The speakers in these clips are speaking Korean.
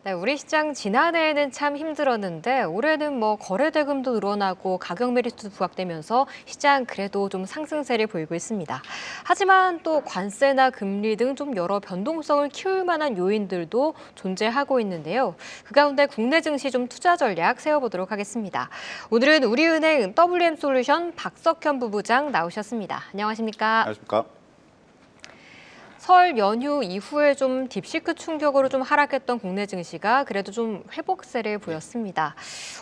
네, 우리 시장 지난해에는 참 힘들었는데 올해는 거래 대금도 늘어나고 가격 메리트도 부각되면서 시장 그래도 좀 상승세를 보이고 있습니다. 하지만 또 관세나 금리 등 좀 여러 변동성을 키울 만한 요인들도 존재하고 있는데요. 그 가운데 국내 증시 좀 투자 전략 세워보도록 하겠습니다. 오늘은 우리은행 WM솔루션 박석현 부부장 나오셨습니다. 안녕하십니까? 안녕하십니까? 설 연휴 이후에 좀 딥시크 충격으로 좀 하락했던 국내 증시가 그래도 좀 회복세를 보였습니다.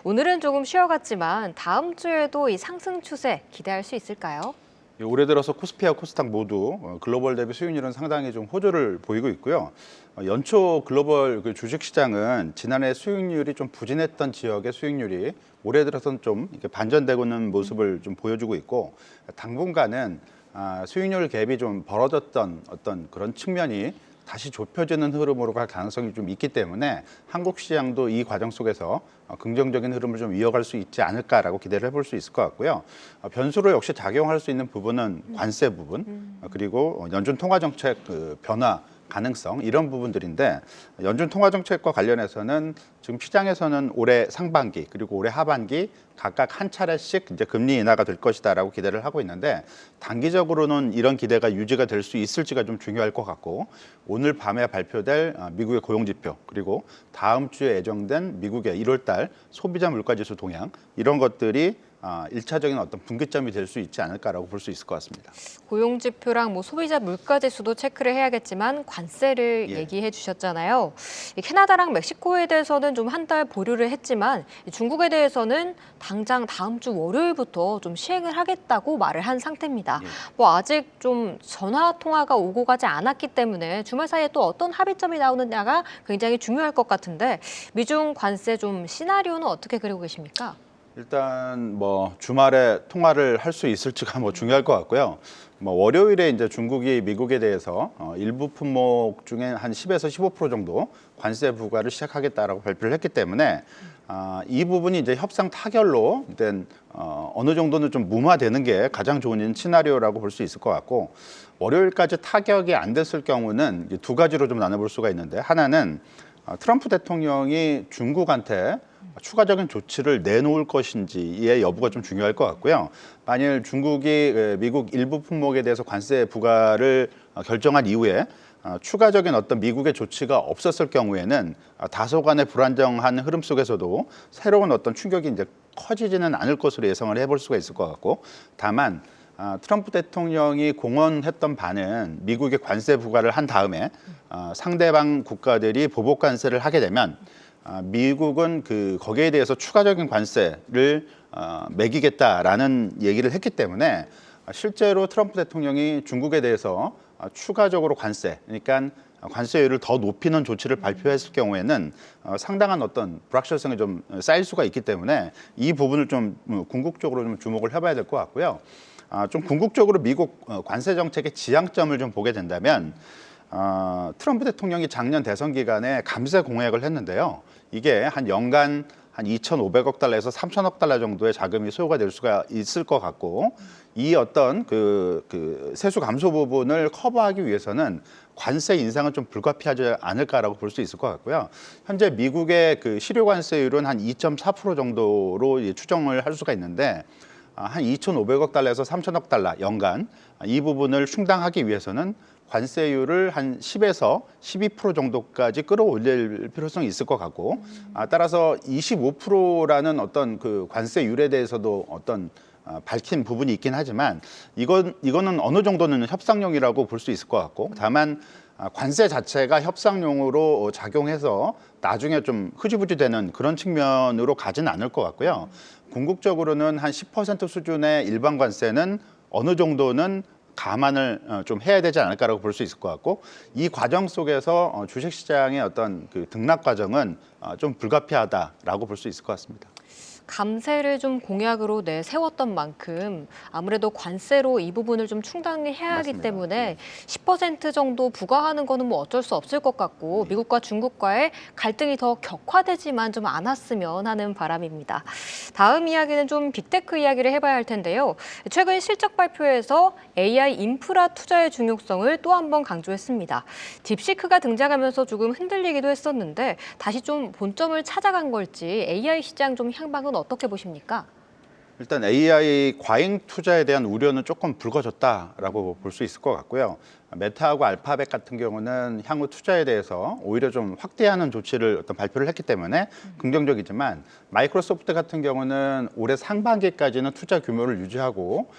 오늘은 조금 쉬어갔지만 다음 주에도 이 상승 추세 기대할 수 있을까요? 올해 들어서 코스피와 코스닥 모두 글로벌 대비 수익률은 상당히 좀 호조를 보이고 있고요. 연초 글로벌 주식시장은 지난해 수익률이 좀 부진했던 지역의 수익률이 올해 들어서는 좀 이렇게 반전되고 있는 모습을 좀 보여주고 있고, 당분간은 수익률 갭이 좀 벌어졌던 어떤 그런 측면이 다시 좁혀지는 흐름으로 갈 가능성이 좀 있기 때문에 한국 시장도 이 과정 속에서 긍정적인 흐름을 좀 이어갈 수 있지 않을까라고 기대를 해볼 수 있을 것 같고요. 변수로 역시 작용할 수 있는 부분은 관세 부분, 그리고 연준 통화 정책 변화 가능성, 이런 부분들인데, 연준 통화 정책과 관련해서는 지금 시장에서는 올해 상반기 그리고 올해 하반기 각각 한 차례씩 이제 금리 인하가 될 것이다라고 기대를 하고 있는데, 단기적으로는 이런 기대가 유지가 될 수 있을지가 좀 중요할 것 같고, 오늘 밤에 발표될 미국의 고용 지표, 그리고 다음 주에 예정된 미국의 1월 달 소비자 물가 지수 동향, 이런 것들이 일차적인 어떤 분기점이 될 수 있지 않을까라고 볼 수 있을 것 같습니다. 고용 지표랑 소비자 물가 지수도 체크를 해야겠지만 관세를 얘기해 주셨잖아요. 이 캐나다랑 멕시코에 대해서는 좀 한 달 보류를 했지만 중국에 대해서는 당장 다음 주 월요일부터 좀 시행을 하겠다고 말을 한 상태입니다. 아직 좀 전화 통화가 오고 가지 않았기 때문에 주말 사이에 또 어떤 합의점이 나오느냐가 굉장히 중요할 것 같은데, 미중 관세 좀 시나리오는 어떻게 그리고 계십니까? 일단 주말에 통화를 할 수 있을지가 중요할 것 같고요. 월요일에 이제 중국이 미국에 대해서 일부 품목 중에 한 10에서 15% 정도 관세 부과를 시작하겠다라고 발표를 했기 때문에 이 부분이 이제 협상 타결로 된 어느 정도는 좀 무마되는 게 가장 좋은 시나리오라고 볼 수 있을 것 같고, 월요일까지 타격이 안 됐을 경우는 두 가지로 좀 나눠볼 수가 있는데, 하나는 트럼프 대통령이 중국한테 추가적인 조치를 내놓을 것인지의 여부가 좀 중요할 것 같고요. 만일 중국이 미국 일부 품목에 대해서 관세 부과를 결정한 이후에 추가적인 어떤 미국의 조치가 없었을 경우에는 다소간의 불안정한 흐름 속에서도 새로운 어떤 충격이 이제 커지지는 않을 것으로 예상을 해볼 수가 있을 것 같고, 다만 트럼프 대통령이 공언했던 바는 미국의 관세 부과를 한 다음에 상대방 국가들이 보복 관세를 하게 되면 미국은 거기에 대해서 추가적인 관세를 매기겠다라는 얘기를 했기 때문에, 실제로 트럼프 대통령이 중국에 대해서 추가적으로 관세, 그러니까 관세율을 더 높이는 조치를 발표했을 경우에는 상당한 어떤 불확실성이 좀 쌓일 수가 있기 때문에 이 부분을 좀 궁극적으로 좀 주목을 해봐야 될 것 같고요. 좀 궁극적으로 미국 관세 정책의 지향점을 좀 보게 된다면, 트럼프 대통령이 작년 대선 기간에 감세 공약을 했는데요. 이게 한 연간 한 2,500억 달러에서 3,000억 달러 정도의 자금이 소요가 될 수가 있을 것 같고, 이 어떤 세수 감소 부분을 커버하기 위해서는 관세 인상은 좀 불가피하지 않을까라고 볼 수 있을 것 같고요. 현재 미국의 실효 관세율은 한 2.4% 정도로 추정을 할 수가 있는데, 한 2,500억 달러에서 3,000억 달러 연간, 이 부분을 충당하기 위해서는 관세율을 한 10에서 12% 정도까지 끌어올릴 필요성이 있을 것 같고, 따라서 25%라는 어떤 관세율에 대해서도 어떤 밝힌 부분이 있긴 하지만, 이거는 어느 정도는 협상용이라고 볼 수 있을 것 같고, 다만 관세 자체가 협상용으로 작용해서 나중에 좀 흐지부지 되는 그런 측면으로 가지는 않을 것 같고요. 궁극적으로는 한 10% 수준의 일반 관세는 어느 정도는 감안을 좀 해야 되지 않을까라고 볼 수 있을 것 같고, 이 과정 속에서 주식시장의 어떤 등락 과정은 좀 불가피하다라고 볼 수 있을 것 같습니다. 감세를 좀 공약으로 내세웠던 만큼 아무래도 관세로 이 부분을 좀 충당해야 하기 맞습니다. 때문에 10% 정도 부과하는 거는 뭐 어쩔 수 없을 것 같고 미국과 중국과의 갈등이 더 격화되지만 좀 않았으면 하는 바람입니다. 다음 이야기는 좀 빅테크 이야기를 해봐야 할 텐데요. 최근 실적 발표에서 AI 인프라 투자의 중요성을 또 한 번 강조했습니다. 딥시크가 등장하면서 조금 흔들리기도 했었는데 다시 좀 본점을 찾아간 걸지 AI 시장 좀 향방은 어떻게 보십니까? 일단 AI 과잉 투자에 대한 우려는 조금 불거졌다라고 볼 수 있을 것 같고요. 메타하고 알파벳 같은 경우는 향후 투자에 대해서 오히려 좀 확대하는 조치를 어떤 발표를 했기 때문에 긍정적이지만 마이크로소프트 같은 경우는 올해 상반기까지는 투자 규모를 유지하고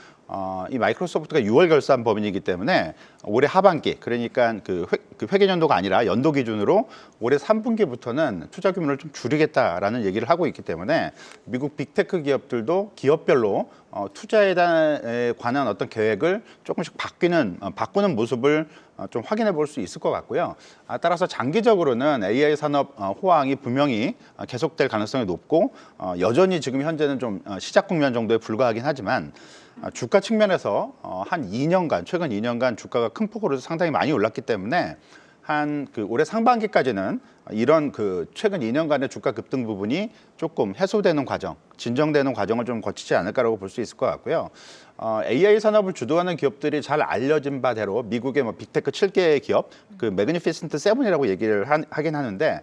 이 마이크로소프트가 6월 결산 법인이기 때문에 올해 하반기 그러니까 그 회계 연도가 아니라 연도 기준으로 올해 3분기부터는 투자 규모를 좀 줄이겠다라는 얘기를 하고 있기 때문에 미국 빅테크 기업들도 기업별로 투자에 관한 어떤 계획을 조금씩 바꾸는 모습을 좀 확인해 볼 수 있을 것 같고요. 따라서 장기적으로는 AI 산업 호황이 분명히 계속될 가능성이 높고 여전히 지금 현재는 좀 시작 국면 정도에 불과하긴 하지만 주가 측면에서 한 2년간 최근 2년간 주가가 큰 폭으로 상당히 많이 올랐기 때문에 한 올해 상반기까지는 이런 최근 2년간의 주가 급등 부분이 조금 해소되는 과정, 진정되는 과정을 좀 거치지 않을까라고 볼 수 있을 것 같고요. AI 산업을 주도하는 기업들이 잘 알려진 바대로 미국의 빅테크 7개 기업, 매그니피센트 세븐이라고 얘기를 하긴 하는데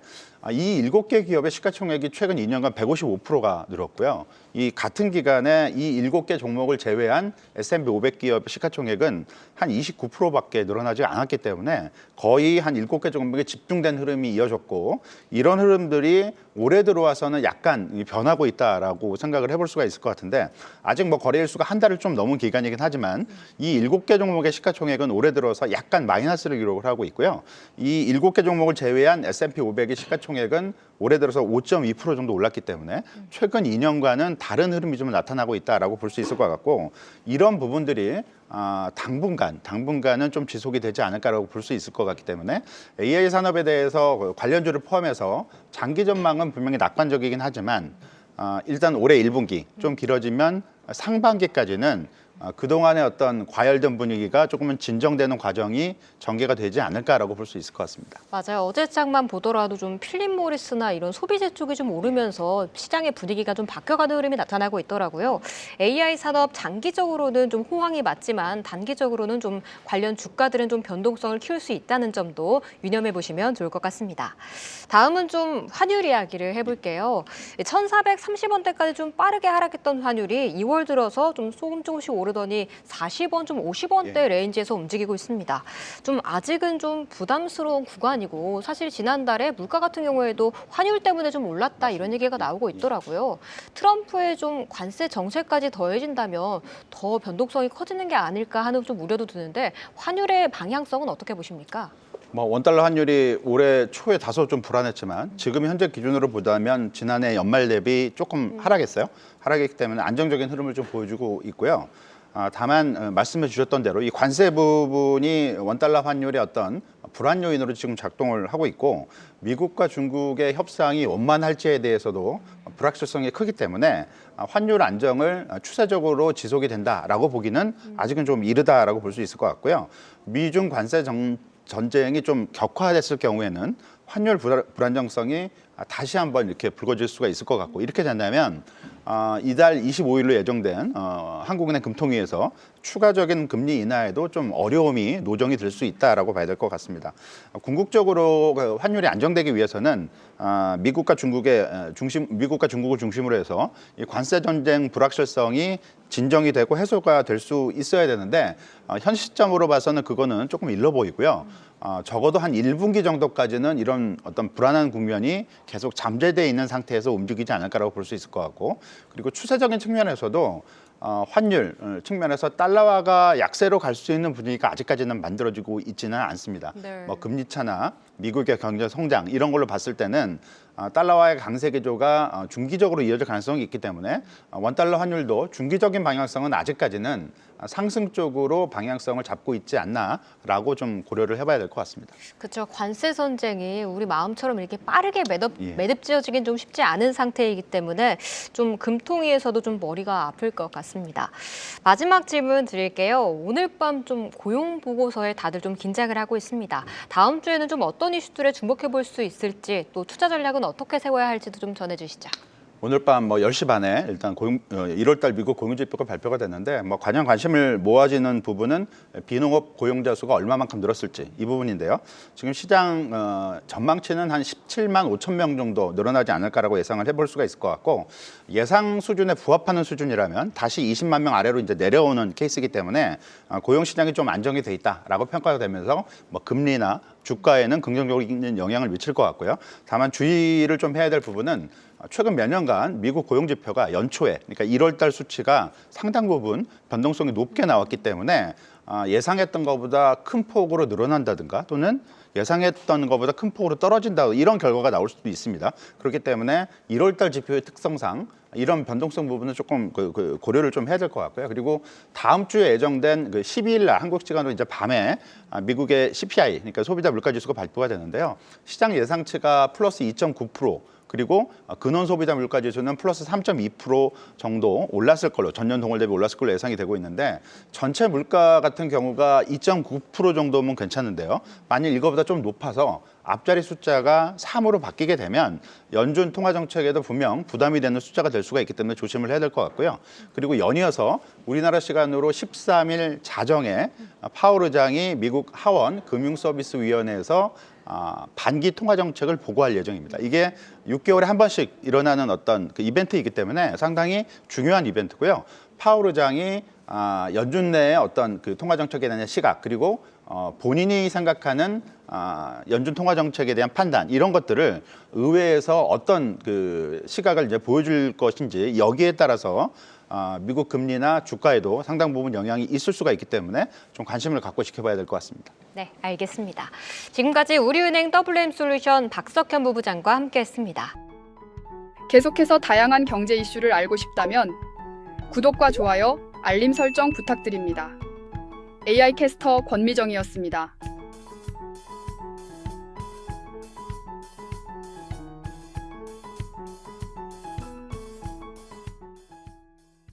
이 7개 기업의 시가총액이 최근 2년간 155%가 늘었고요. 이 같은 기간에 이 7개 종목을 제외한 S&P 500 기업 시가총액은 한 29%밖에 늘어나지 않았기 때문에 거의 한 7개 종목에 집중된 흐름이 이어졌고 이런 흐름들이 올해 들어와서는 약간 변하고 있다라고 생각을 해볼 수가 있을 것 같은데 아직 거래일수가 한 달을 좀 넘은 기간이긴 하지만 이 7개 종목의 시가총액은 올해 들어서 약간 마이너스를 기록을 하고 있고요. 이 7개 종목을 제외한 S&P 500의 시가총액은 올해 들어서 5.2% 정도 올랐기 때문에 최근 2년간은 다른 흐름이 좀 나타나고 있다라고 볼 수 있을 것 같고 이런 부분들이 당분간은 좀 지속이 되지 않을까라고 볼 수 있을 것 같기 때문에 AI 산업에 대해서 관련주를 포함해서 장기 전망은 분명히 낙관적이긴 하지만 일단 올해 1분기 좀 길어지면 상반기까지는 그동안의 어떤 과열된 분위기가 조금은 진정되는 과정이 전개가 되지 않을까라고 볼 수 있을 것 같습니다. 맞아요. 어제 장만 보더라도 좀 필립 모리스나 이런 소비재 쪽이 좀 오르면서 시장의 분위기가 좀 바뀌어가는 흐름이 나타나고 있더라고요. AI 산업 장기적으로는 좀 호황이 맞지만 단기적으로는 좀 관련 주가들은 좀 변동성을 키울 수 있다는 점도 유념해 보시면 좋을 것 같습니다. 다음은 좀 환율 이야기를 해볼게요. 1,430원대까지 좀 빠르게 하락했던 환율이 2월 들어서 좀 조금씩 오르더니 40원, 좀 50원대 레인지에서 움직이고 있습니다. 좀 아직은 좀 부담스러운 구간이고 사실 지난달에 물가 같은 경우에도 환율 때문에 좀 올랐다 이런 얘기가 나오고 있더라고요. 트럼프의 좀 관세 정책까지 더해진다면 더 변동성이 커지는 게 아닐까 하는 좀 우려도 드는데 환율의 방향성은 어떻게 보십니까? 원달러 환율이 올해 초에 다소 좀 불안했지만 지금 현재 기준으로 보자면 지난해 연말 대비 조금 하락했어요. 하락했기 때문에 안정적인 흐름을 좀 보여주고 있고요. 다만 말씀해 주셨던 대로 이 관세 부분이 원달러 환율의 어떤 불안 요인으로 지금 작동을 하고 있고 미국과 중국의 협상이 원만할지에 대해서도 불확실성이 크기 때문에 환율 안정을 추세적으로 지속이 된다라고 보기는 아직은 좀 이르다라고 볼 수 있을 것 같고요. 미중 관세 전쟁이 좀 격화됐을 경우에는 환율 불안정성이 다시 한번 이렇게 불거질 수가 있을 것 같고 이렇게 된다면 이달 25일로 예정된 한국은행 금통위에서 추가적인 금리 인하에도 좀 어려움이 노정이 될 수 있다라고 봐야 될 것 같습니다. 궁극적으로 환율이 안정되기 위해서는 미국과 중국을 중심으로 해서 이 관세 전쟁 불확실성이 진정이 되고 해소가 될 수 있어야 되는데 현 시점으로 봐서는 그거는 조금 일러 보이고요. 적어도 한 1분기 정도까지는 이런 어떤 불안한 국면이 계속 잠재되어 있는 상태에서 움직이지 않을까라고 볼 수 있을 것 같고 그리고 추세적인 측면에서도 환율 측면에서 달러화가 약세로 갈 수 있는 분위기가 아직까지는 만들어지고 있지는 않습니다. 네. 금리 차나 미국의 경제 성장 이런 걸로 봤을 때는 달러화의 강세 기조가 중기적으로 이어질 가능성이 있기 때문에 원달러 환율도 중기적인 방향성은 아직까지는 상승 쪽으로 방향성을 잡고 있지 않나라고 좀 고려를 해봐야 될 것 같습니다. 그렇죠. 관세 선쟁이 우리 마음처럼 이렇게 빠르게 예. 매듭지어지긴 좀 쉽지 않은 상태이기 때문에 좀 금통위에서도 좀 머리가 아플 것 같습니다. 마지막 질문 드릴게요. 오늘 밤 좀 고용 보고서에 다들 좀 긴장을 하고 있습니다. 다음 주에는 좀 어떤 이슈들에 주목해 볼 수 있을지, 또 투자 전략은 어떻게 세워야 할지도 좀 전해주시죠. 오늘 밤 10시 반에 일단 1월 달 미국 고용지표가 발표가 됐는데 가장 관심을 모아지는 부분은 비농업 고용자 수가 얼마만큼 늘었을지 이 부분인데요. 지금 시장 전망치는 한 17만 5천 명 정도 늘어나지 않을까라고 예상을 해볼 수가 있을 것 같고 예상 수준에 부합하는 수준이라면 다시 20만 명 아래로 이제 내려오는 케이스이기 때문에 고용 시장이 좀 안정이 돼 있다라고 평가가 되면서 금리나 주가에는 긍정적인 영향을 미칠 것 같고요. 다만 주의를 좀 해야 될 부분은 최근 몇 년간 미국 고용 지표가 연초에, 그러니까 1월 달 수치가 상당 부분 변동성이 높게 나왔기 때문에 예상했던 것보다 큰 폭으로 늘어난다든가 또는 예상했던 것보다 큰 폭으로 떨어진다 이런 결과가 나올 수도 있습니다. 그렇기 때문에 1월 달 지표의 특성상 이런 변동성 부분은 조금 고려를 좀 해야 될 것 같고요. 그리고 다음 주에 예정된 12일 날 한국 시간으로 이제 밤에 미국의 CPI, 그러니까 소비자 물가 지수가 발표가 되는데요. 시장 예상치가 플러스 2.9%. 그리고 근원 소비자 물가 지수는 플러스 3.2% 정도 올랐을 걸로 전년 동월 대비 올랐을 걸로 예상이 되고 있는데 전체 물가 같은 경우가 2.9% 정도면 괜찮은데요. 만일 이거보다 좀 높아서 앞자리 숫자가 3으로 바뀌게 되면 연준 통화 정책에도 분명 부담이 되는 숫자가 될 수가 있기 때문에 조심을 해야 될 것 같고요. 그리고 연이어서 우리나라 시간으로 13일 자정에 파월 의장이 미국 하원 금융서비스위원회에서 반기 통화 정책을 보고할 예정입니다. 이게 6개월에 한 번씩 일어나는 어떤 이벤트이기 때문에 상당히 중요한 이벤트고요. 파월 의장이 연준 내의 어떤 통화 정책에 대한 시각 그리고 본인이 생각하는 연준 통화 정책에 대한 판단 이런 것들을 의회에서 어떤 시각을 이제 보여줄 것인지 여기에 따라서 미국 금리나 주가에도 상당 부분 영향이 있을 수가 있기 때문에 좀 관심을 갖고 지켜봐야 될 것 같습니다. 네, 알겠습니다. 지금까지 우리은행 WM솔루션 박석현 부부장과 함께했습니다. 계속해서 다양한 경제 이슈를 알고 싶다면 구독과 좋아요, 알림 설정 부탁드립니다. AI 캐스터 권미정이었습니다.